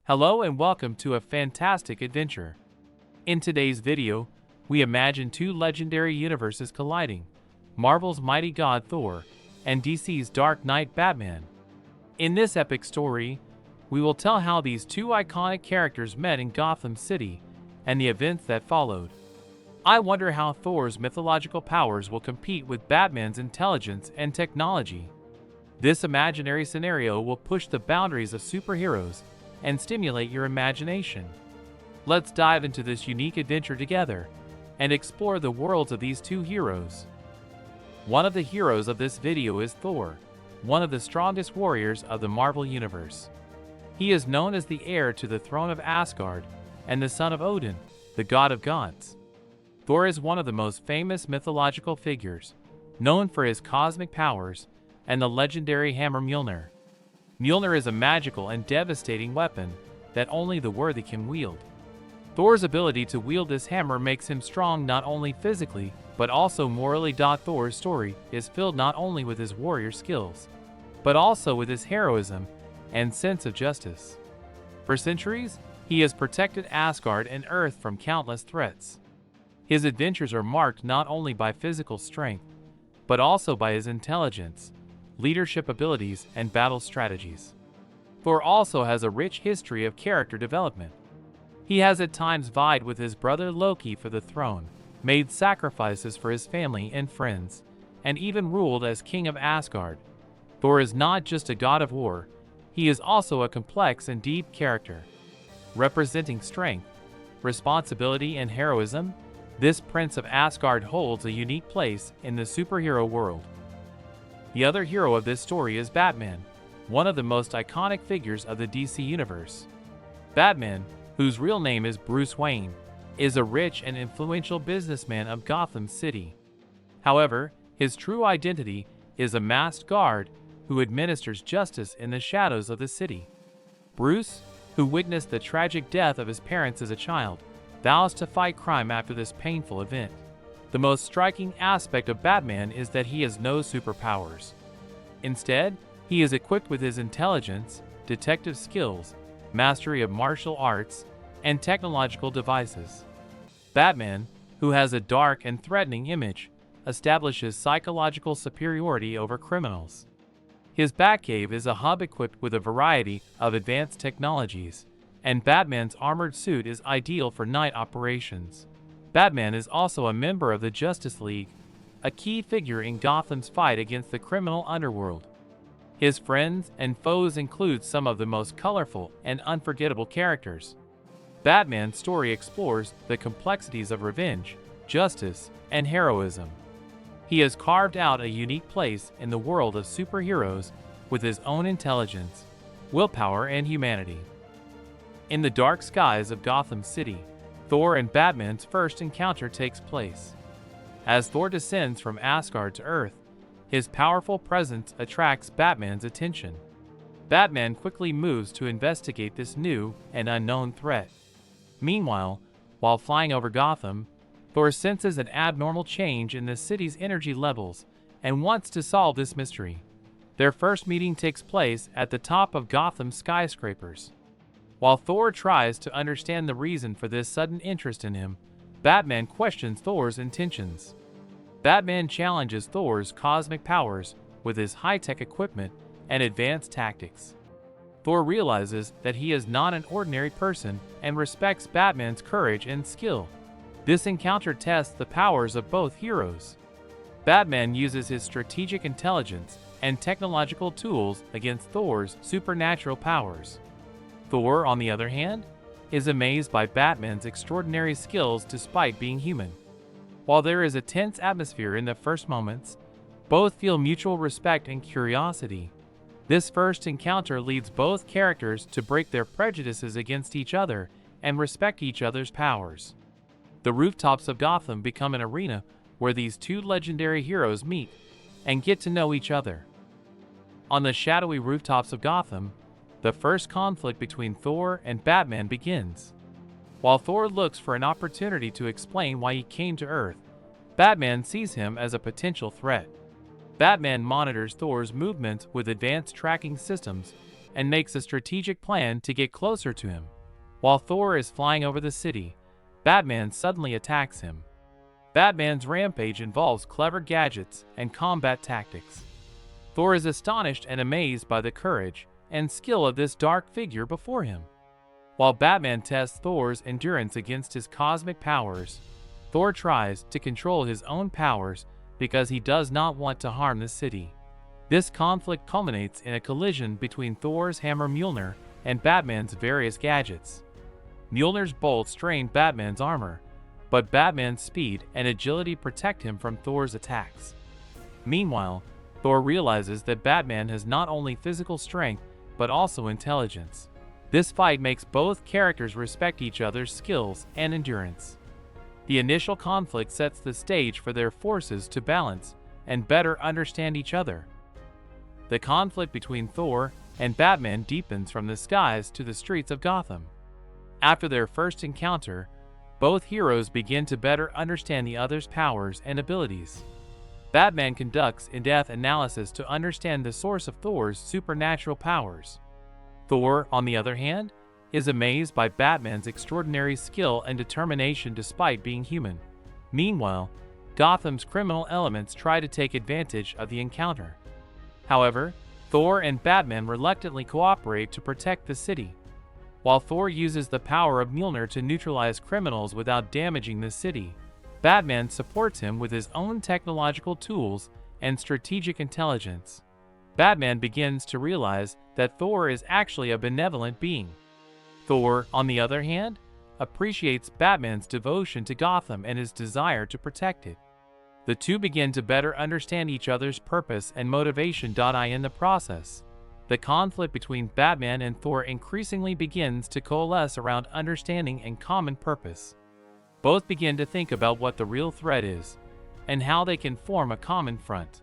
Hello and welcome to a fantastic adventure. In today's video, we imagine two legendary universes colliding, Marvel's mighty god Thor and DC's Dark Knight Batman. In this epic story, we will tell how these two iconic characters met in Gotham City and the events that followed. I wonder how Thor's mythological powers will compete with Batman's intelligence and technology. This imaginary scenario will push the boundaries of superheroes and stimulate your imagination. Let's dive into this unique adventure together and explore the worlds of these two heroes. One of the heroes of this video is Thor, one of the strongest warriors of the Marvel Universe. He is known as the heir to the throne of Asgard and the son of Odin, the god of gods. Thor is one of the most famous mythological figures, known for his cosmic powers and the legendary hammer Mjolnir. Mjolnir is a magical and devastating weapon that only the worthy can wield. Thor's ability to wield this hammer makes him strong not only physically, but also morally. Thor's story is filled not only with his warrior skills, but also with his heroism and sense of justice. For centuries, he has protected Asgard and Earth from countless threats. His adventures are marked not only by physical strength, but also by his intelligence, leadership abilities, and battle strategies. Thor also has a rich history of character development. He has at times vied with his brother Loki for the throne, made sacrifices for his family and friends, and even ruled as king of Asgard. Thor is not just a god of war, he is also a complex and deep character. Representing strength, responsibility, and heroism, this Prince of Asgard holds a unique place in the superhero world. The other hero of this story is Batman, one of the most iconic figures of the DC Universe. Batman, whose real name is Bruce Wayne, is a rich and influential businessman of Gotham City. However, his true identity is a masked guard who administers justice in the shadows of the city. Bruce, who witnessed the tragic death of his parents as a child, vows to fight crime after this painful event. The most striking aspect of Batman is that he has no superpowers. Instead, he is equipped with his intelligence, detective skills, mastery of martial arts, and technological devices. Batman, who has a dark and threatening image, establishes psychological superiority over criminals. His Batcave is a hub equipped with a variety of advanced technologies, and Batman's armored suit is ideal for night operations. Batman is also a member of the Justice League, a key figure in Gotham's fight against the criminal underworld. His friends and foes include some of the most colorful and unforgettable characters. Batman's story explores the complexities of revenge, justice, and heroism. He has carved out a unique place in the world of superheroes with his own intelligence, willpower, and humanity. In the dark skies of Gotham City, Thor and Batman's first encounter takes place. As Thor descends from Asgard to Earth, his powerful presence attracts Batman's attention. Batman quickly moves to investigate this new and unknown threat. Meanwhile, while flying over Gotham, Thor senses an abnormal change in the city's energy levels and wants to solve this mystery. Their first meeting takes place at the top of Gotham's skyscrapers. While Thor tries to understand the reason for this sudden interest in him, Batman questions Thor's intentions. Batman challenges Thor's cosmic powers with his high-tech equipment and advanced tactics. Thor realizes that he is not an ordinary person and respects Batman's courage and skill. This encounter tests the powers of both heroes. Batman uses his strategic intelligence and technological tools against Thor's supernatural powers. Thor, on the other hand, is amazed by Batman's extraordinary skills despite being human. While there is a tense atmosphere in the first moments, both feel mutual respect and curiosity. This first encounter leads both characters to break their prejudices against each other and respect each other's powers. The rooftops of Gotham become an arena where these two legendary heroes meet and get to know each other. On the shadowy rooftops of Gotham, the first conflict between Thor and Batman begins. While Thor looks for an opportunity to explain why he came to Earth, Batman sees him as a potential threat. Batman monitors Thor's movements with advanced tracking systems and makes a strategic plan to get closer to him. While Thor is flying over the city, Batman suddenly attacks him. Batman's rampage involves clever gadgets and combat tactics. Thor is astonished and amazed by the courage and skill of this dark figure before him. While Batman tests Thor's endurance against his cosmic powers, Thor tries to control his own powers because he does not want to harm the city. This conflict culminates in a collision between Thor's hammer Mjolnir and Batman's various gadgets. Mjolnir's bolts strain Batman's armor, but Batman's speed and agility protect him from Thor's attacks. Meanwhile, Thor realizes that Batman has not only physical strength but also intelligence. This fight makes both characters respect each other's skills and endurance. The initial conflict sets the stage for their forces to balance and better understand each other. The conflict between Thor and Batman deepens from the skies to the streets of Gotham. After their first encounter, both heroes begin to better understand the other's powers and abilities. Batman conducts in-depth analysis to understand the source of Thor's supernatural powers. Thor, on the other hand, is amazed by Batman's extraordinary skill and determination despite being human. Meanwhile, Gotham's criminal elements try to take advantage of the encounter. However, Thor and Batman reluctantly cooperate to protect the city. While Thor uses the power of Mjolnir to neutralize criminals without damaging the city, Batman supports him with his own technological tools and strategic intelligence. Batman begins to realize that Thor is actually a benevolent being. Thor, on the other hand, appreciates Batman's devotion to Gotham and his desire to protect it. The two begin to better understand each other's purpose and motivation. In the process, the conflict between Batman and Thor increasingly begins to coalesce around understanding and common purpose. Both begin to think about what the real threat is and how they can form a common front.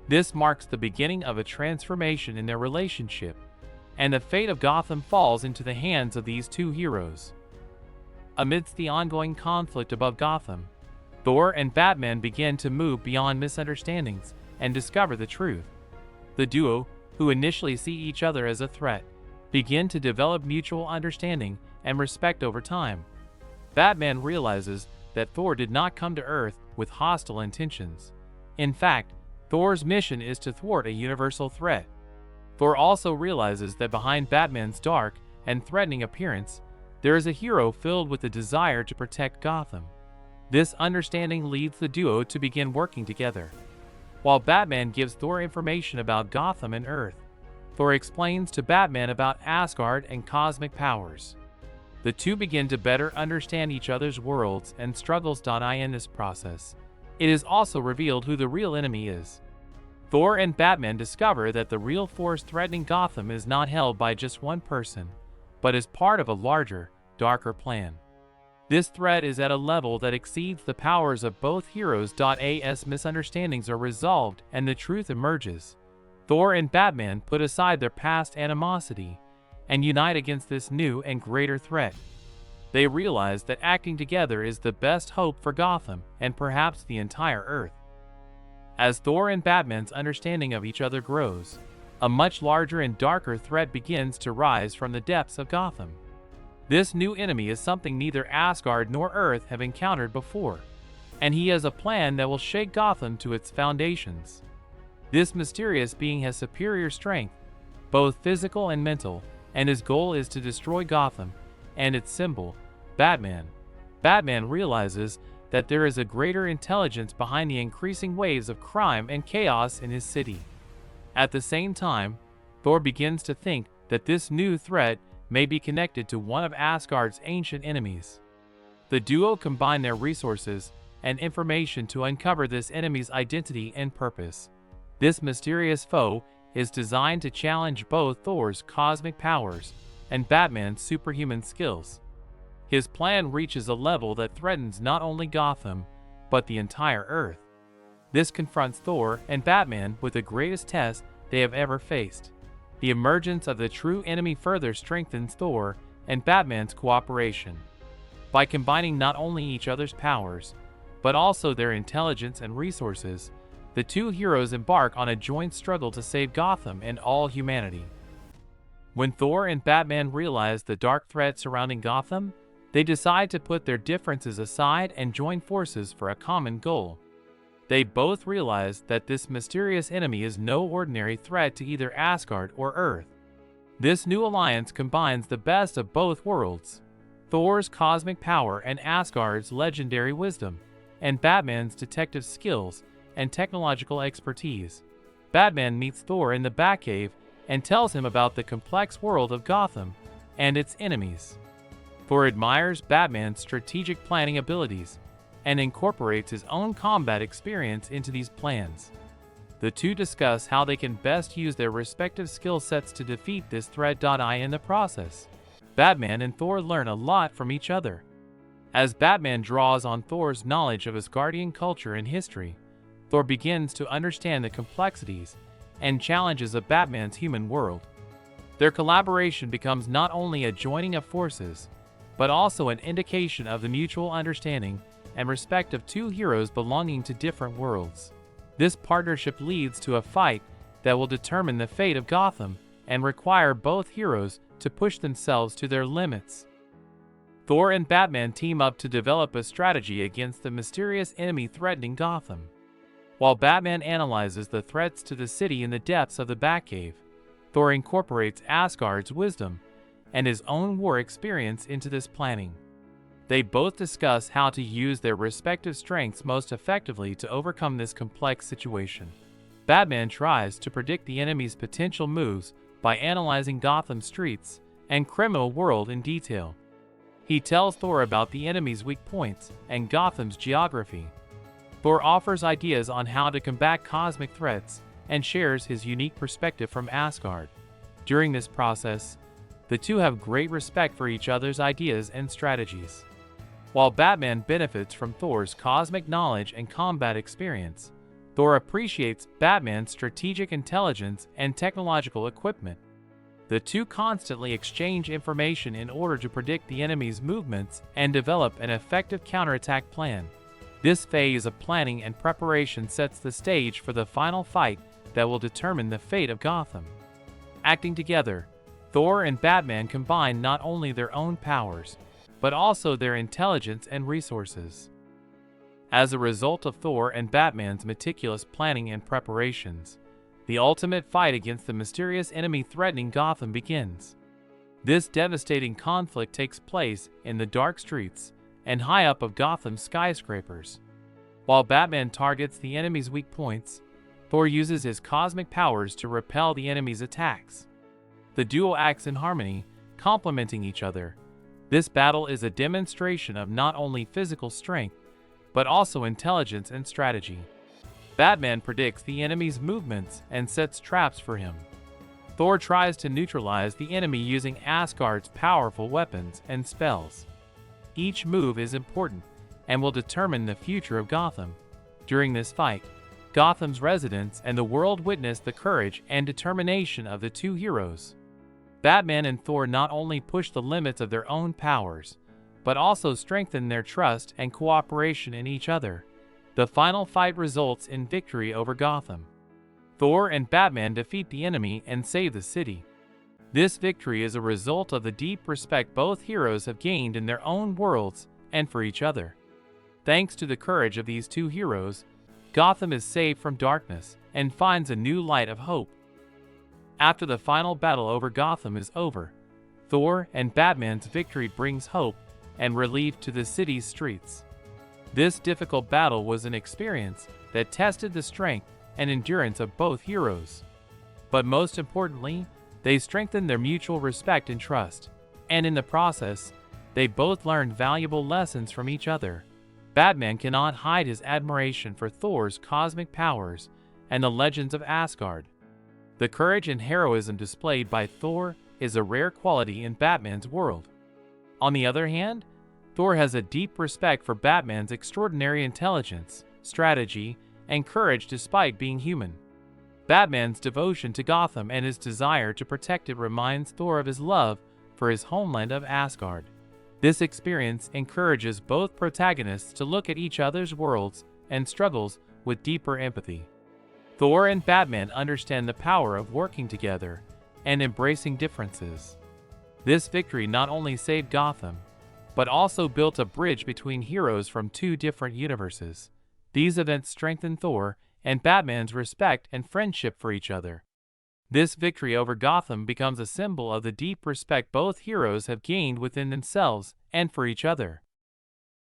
This marks the beginning of a transformation in their relationship, and the fate of Gotham falls into the hands of these two heroes. Amidst the ongoing conflict above Gotham, Thor and Batman begin to move beyond misunderstandings and discover the truth. The duo, who initially see each other as a threat, begin to develop mutual understanding and respect over time. Batman realizes that Thor did not come to Earth with hostile intentions. In fact, Thor's mission is to thwart a universal threat. Thor also realizes that behind Batman's dark and threatening appearance, there is a hero filled with the desire to protect Gotham. This understanding leads the duo to begin working together. While Batman gives Thor information about Gotham and Earth, Thor explains to Batman about Asgard and cosmic powers. The two begin to better understand each other's worlds and struggles. In this process, it is also revealed who the real enemy is. Thor and Batman discover that the real force threatening Gotham is not held by just one person, but is part of a larger, darker plan. This threat is at a level that exceeds the powers of both heroes. As misunderstandings are resolved and the truth emerges, Thor and Batman put aside their past animosity and unite against this new and greater threat. They realize that acting together is the best hope for Gotham and perhaps the entire Earth. As Thor and Batman's understanding of each other grows, a much larger and darker threat begins to rise from the depths of Gotham. This new enemy is something neither Asgard nor Earth have encountered before, and he has a plan that will shake Gotham to its foundations. This mysterious being has superior strength, both physical and mental, and his goal is to destroy Gotham and its symbol, Batman. Batman realizes that there is a greater intelligence behind the increasing waves of crime and chaos in his city. At the same time, Thor begins to think that this new threat may be connected to one of Asgard's ancient enemies. The duo combine their resources and information to uncover this enemy's identity and purpose. This mysterious foe is designed to challenge both Thor's cosmic powers and Batman's superhuman skills. His plan reaches a level that threatens not only Gotham, but the entire Earth. This confronts Thor and Batman with the greatest test they have ever faced. The emergence of the true enemy further strengthens Thor and Batman's cooperation. By combining not only each other's powers, but also their intelligence and resources, the two heroes embark on a joint struggle to save Gotham and all humanity. When Thor and Batman realize the dark threat surrounding Gotham, they decide to put their differences aside and join forces for a common goal. They both realize that this mysterious enemy is no ordinary threat to either Asgard or Earth. This new alliance combines the best of both worlds: Thor's cosmic power and Asgard's legendary wisdom, and Batman's detective skills and technological expertise. Batman meets Thor in the Batcave and tells him about the complex world of Gotham and its enemies. Thor admires Batman's strategic planning abilities and incorporates his own combat experience into these plans. The two discuss how they can best use their respective skill sets to defeat this threat. In the process, Batman and Thor learn a lot from each other. As Batman draws on Thor's knowledge of Asgardian culture and history, Thor begins to understand the complexities and challenges of Batman's human world. Their collaboration becomes not only a joining of forces, but also an indication of the mutual understanding and respect of two heroes belonging to different worlds. This partnership leads to a fight that will determine the fate of Gotham and require both heroes to push themselves to their limits. Thor and Batman team up to develop a strategy against the mysterious enemy threatening Gotham. While Batman analyzes the threats to the city in the depths of the Batcave, Thor incorporates Asgard's wisdom and his own war experience into this planning. They both discuss how to use their respective strengths most effectively to overcome this complex situation. Batman tries to predict the enemy's potential moves by analyzing Gotham's streets and criminal world in detail. He tells Thor about the enemy's weak points and Gotham's geography. Thor offers ideas on how to combat cosmic threats and shares his unique perspective from Asgard. During this process, the two have great respect for each other's ideas and strategies. While Batman benefits from Thor's cosmic knowledge and combat experience, Thor appreciates Batman's strategic intelligence and technological equipment. The two constantly exchange information in order to predict the enemy's movements and develop an effective counterattack plan. This phase of planning and preparation sets the stage for the final fight that will determine the fate of Gotham. Acting together, Thor and Batman combine not only their own powers, but also their intelligence and resources. As a result of Thor and Batman's meticulous planning and preparations, the ultimate fight against the mysterious enemy threatening Gotham begins. This devastating conflict takes place in the dark streets and high up of Gotham's skyscrapers. While Batman targets the enemy's weak points, Thor uses his cosmic powers to repel the enemy's attacks. The duo acts in harmony, complementing each other. This battle is a demonstration of not only physical strength, but also intelligence and strategy. Batman predicts the enemy's movements and sets traps for him. Thor tries to neutralize the enemy using Asgard's powerful weapons and spells. Each move is important and will determine the future of Gotham. During this fight, Gotham's residents and the world witness the courage and determination of the two heroes. Batman and Thor not only push the limits of their own powers, but also strengthen their trust and cooperation in each other. The final fight results in victory over Gotham. Thor and Batman defeat the enemy and save the city. This victory is a result of the deep respect both heroes have gained in their own worlds and for each other. Thanks to the courage of these two heroes, Gotham is saved from darkness and finds a new light of hope. After the final battle over Gotham is over, Thor and Batman's victory brings hope and relief to the city's streets. This difficult battle was an experience that tested the strength and endurance of both heroes. But most importantly, they strengthened their mutual respect and trust, and in the process, they both learned valuable lessons from each other. Batman cannot hide his admiration for Thor's cosmic powers and the legends of Asgard. The courage and heroism displayed by Thor is a rare quality in Batman's world. On the other hand, Thor has a deep respect for Batman's extraordinary intelligence, strategy, and courage despite being human. Batman's devotion to Gotham and his desire to protect it reminds Thor of his love for his homeland of Asgard. This experience encourages both protagonists to look at each other's worlds and struggles with deeper empathy. Thor and Batman understand the power of working together and embracing differences. This victory not only saved Gotham, but also built a bridge between heroes from two different universes. These events strengthened Thor and Batman's respect and friendship for each other. This victory over Gotham becomes a symbol of the deep respect both heroes have gained within themselves and for each other.